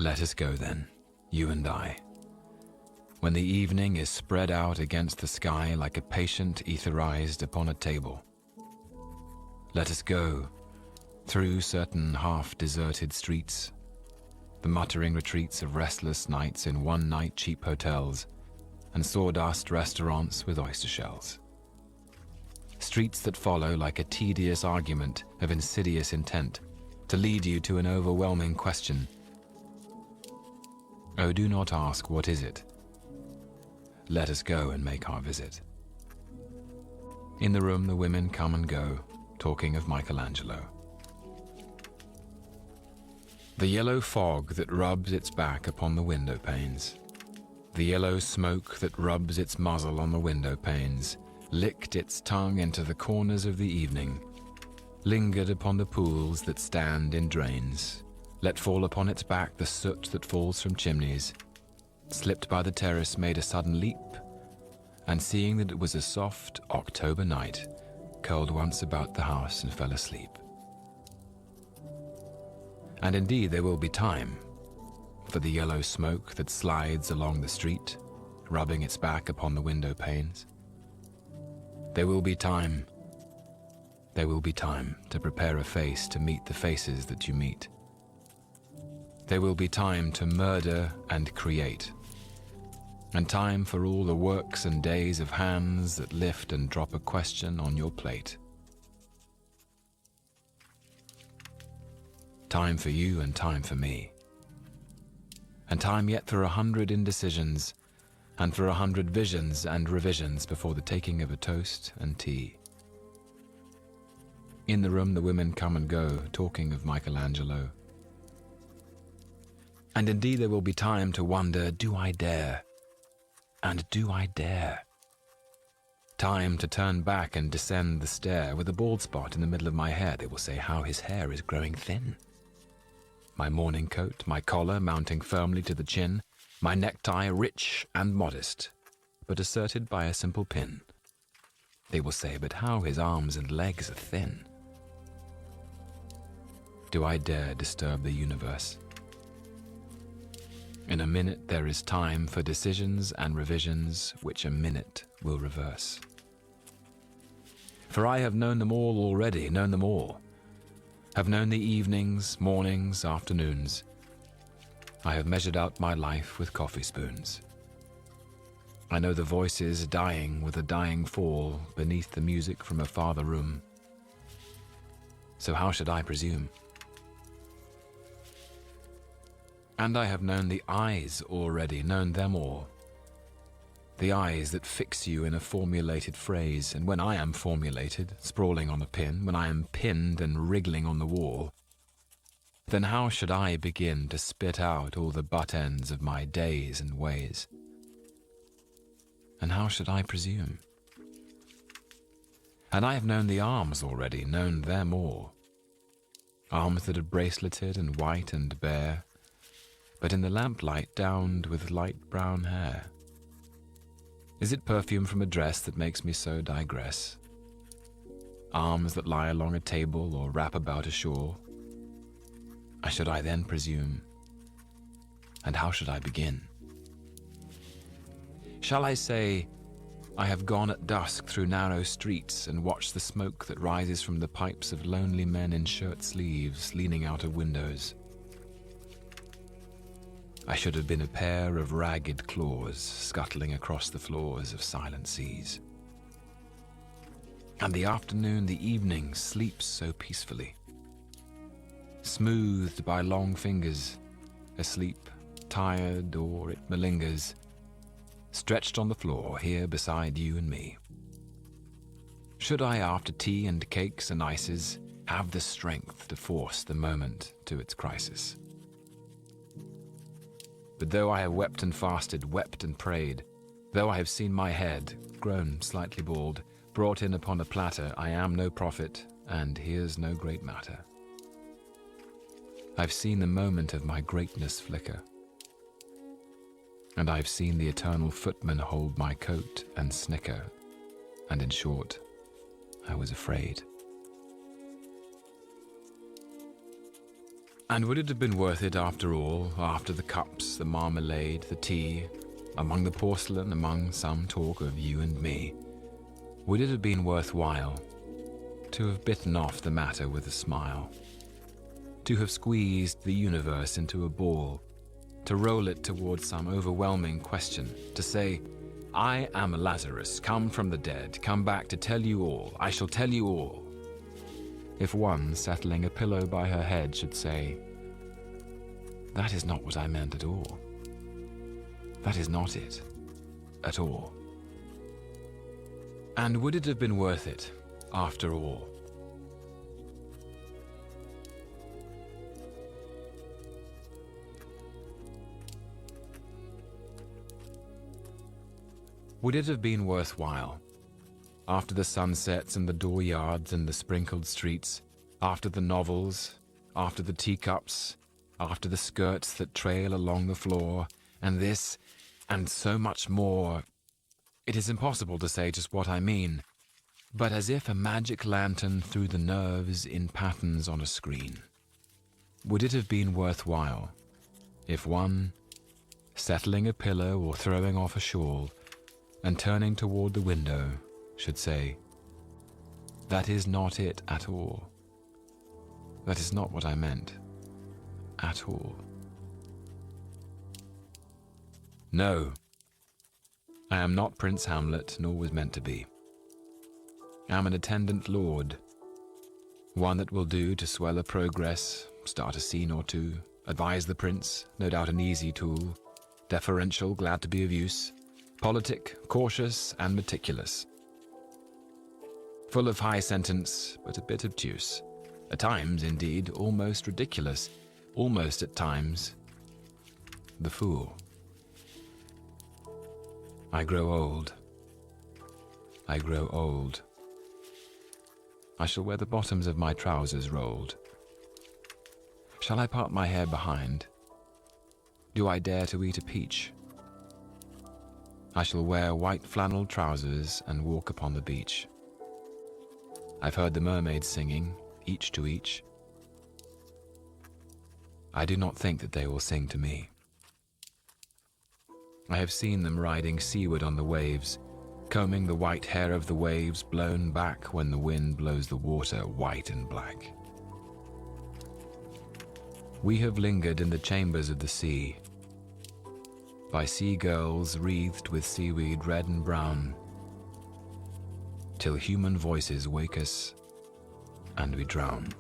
Let us go then, you and I. When the evening is spread out against the sky like a patient etherized upon a table. Let us go through certain half-deserted streets, the muttering retreats of restless nights in one-night cheap hotels and sawdust restaurants with oyster shells. Streets that follow like a tedious argument of insidious intent to lead you to an overwhelming question. Oh, do not ask, what is it? Let us go and make our visit. In the room the women come and go, talking of Michelangelo. The yellow fog that rubs its back upon the window panes, the yellow smoke that rubs its muzzle on the window panes, licked its tongue into the corners of the evening, lingered upon the pools that stand in drains, let fall upon its back the soot that falls from chimneys, slipped by the terrace, made a sudden leap, and seeing that it was a soft October night, curled once about the house and fell asleep. And indeed there will be time for the yellow smoke that slides along the street, rubbing its back upon the window panes. There will be time to prepare a face to meet the faces that you meet. There will be time to murder and create, and time for all the works and days of hands that lift and drop a question on your plate. Time for you and time for me. And time yet for 100 indecisions, and for 100 visions and revisions before the taking of a toast and tea. In the room the women come and go, talking of Michelangelo. And indeed there will be time to wonder, do I dare? And do I dare? Time to turn back and descend the stair with a bald spot in the middle of my hair. They will say how his hair is growing thin. My morning coat, my collar mounting firmly to the chin, my necktie rich and modest, but asserted by a simple pin. They will say, but how his arms and legs are thin. Do I dare disturb the universe? In a minute there is time for decisions and revisions which a minute will reverse. For I have known them all already, known them all. Have known the evenings, mornings, afternoons. I have measured out my life with coffee spoons. I know the voices dying with a dying fall beneath the music from a farther room. So how should I presume? And I have known the eyes already, known them all. The eyes that fix you in a formulated phrase, and when I am formulated, sprawling on a pin, when I am pinned and wriggling on the wall, then how should I begin to spit out all the butt ends of my days and ways? And how should I presume? And I have known the arms already, known them all. Arms that are braceleted and white and bare, but in the lamplight downed with light brown hair. Is it perfume from a dress that makes me so digress? Arms that lie along a table or wrap about a shawl? Should I then presume? And how should I begin? Shall I say, I have gone at dusk through narrow streets and watched the smoke that rises from the pipes of lonely men in shirt sleeves leaning out of windows? I should have been a pair of ragged claws scuttling across the floors of silent seas. And the afternoon, the evening sleeps so peacefully, smoothed by long fingers, asleep, tired, or it malingers, stretched on the floor here beside you and me. Should I, after tea and cakes and ices, have the strength to force the moment to its crisis? But though I have wept and fasted, wept and prayed, though I have seen my head, grown slightly bald, brought in upon a platter, I am no prophet, and here's no great matter. I've seen the moment of my greatness flicker, and I've seen the eternal footman hold my coat and snicker, and in short, I was afraid. And would it have been worth it after all, after the cups, the marmalade, the tea, among the porcelain, among some talk of you and me? Would it have been worthwhile to have bitten off the matter with a smile? To have squeezed the universe into a ball, to roll it towards some overwhelming question, to say, I am Lazarus, come from the dead, come back to tell you all, I shall tell you all. If one, settling a pillow by her head, should say, that is not what I meant at all. That is not it, at all. And would it have been worth it, after all? Would it have been worthwhile, after the sunsets and the dooryards and the sprinkled streets, after the novels, after the teacups, after the skirts that trail along the floor, and this, and so much more? It is impossible to say just what I mean, but as if a magic lantern threw the nerves in patterns on a screen. Would it have been worthwhile if one, settling a pillow or throwing off a shawl, and turning toward the window, should say, that is not it at all. That is not what I meant, at all. No, I am not Prince Hamlet, nor was meant to be. I am an attendant lord, one that will do to swell a progress, start a scene or two, advise the prince, no doubt an easy tool, deferential, glad to be of use, politic, cautious, and meticulous. Full of high sentence, but a bit obtuse. At times, indeed, almost ridiculous. Almost at times, the fool. I grow old. I grow old. I shall wear the bottoms of my trousers rolled. Shall I part my hair behind? Do I dare to eat a peach? I shall wear white flannel trousers and walk upon the beach. I've heard the mermaids singing, each to each. I do not think that they will sing to me. I have seen them riding seaward on the waves, combing the white hair of the waves blown back when the wind blows the water white and black. We have lingered in the chambers of the sea, by sea-girls wreathed with seaweed red and brown, till human voices wake us and we drown.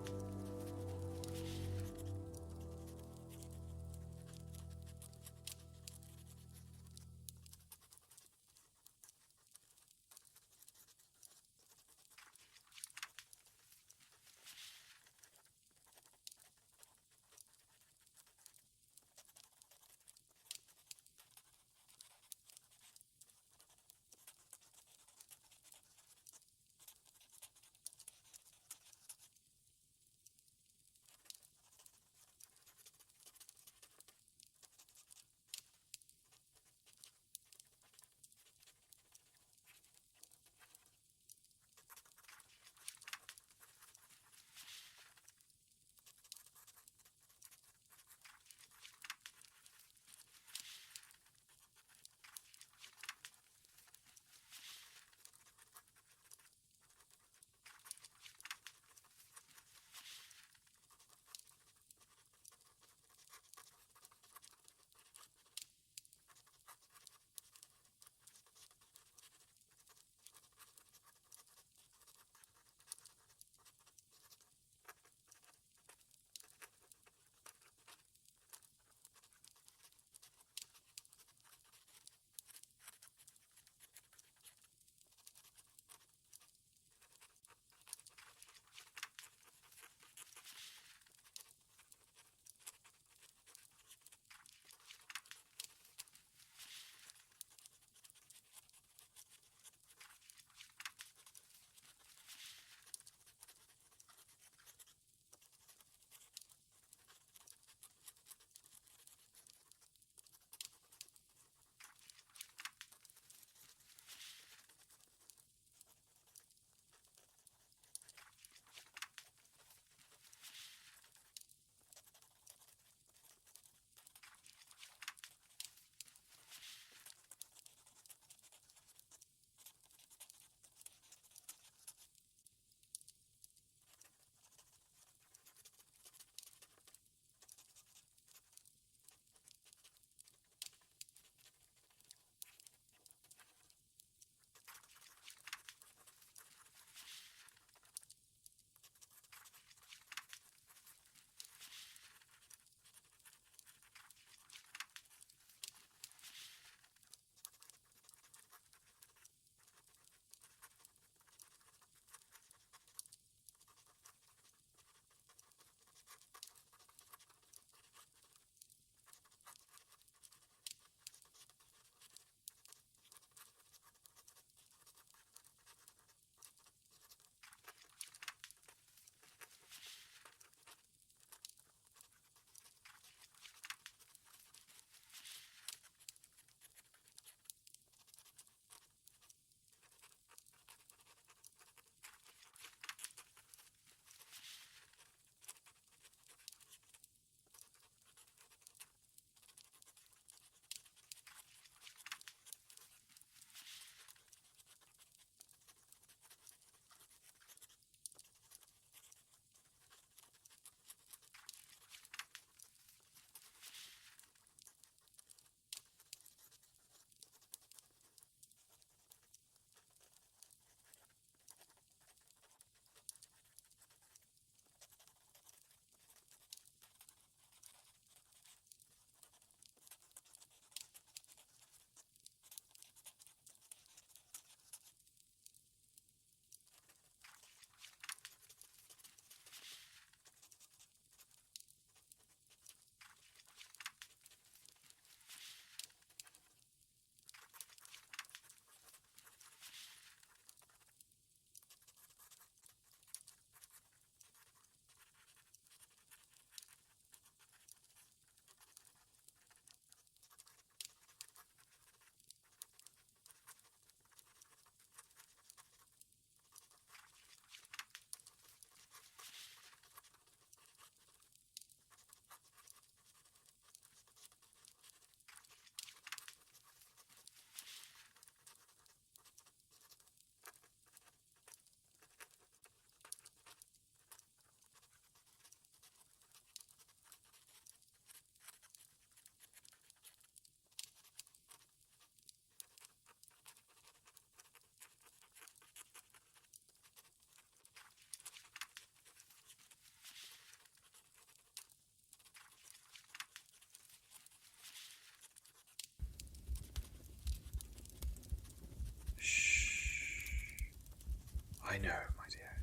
I know, my dear.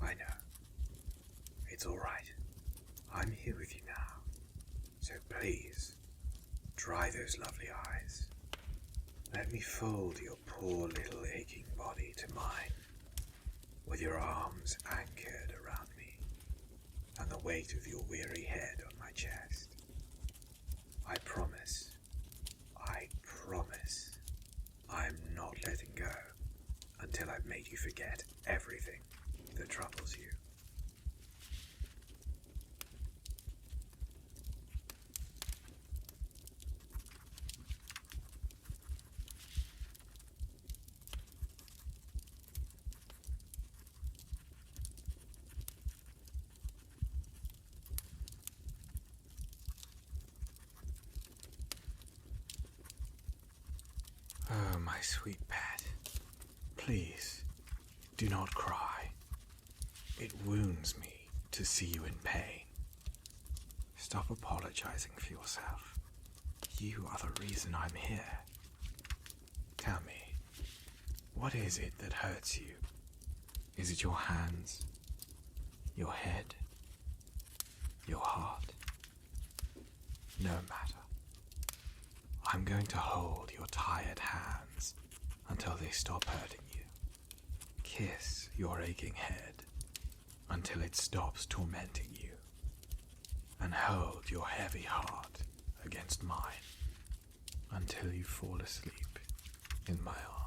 I know. It's all right. I'm here with you now. So please, dry those lovely eyes. Let me fold your poor little aching body to mine, with your arms anchored around me, and the weight of your weary head on my chest. I promise, I'm not letting go until I've made you forget everything that troubles you. Oh, my sweet pet, please do not cry. It wounds me to see you in pain. Stop apologizing for yourself. You are the reason I'm here. Tell me, what is it that hurts you? Is it your hands, your head, your heart? No matter. I'm going to hold your tired hands until they stop hurting you. Kiss your aching head until it stops tormenting you. And hold your heavy heart against mine until you fall asleep in my arms.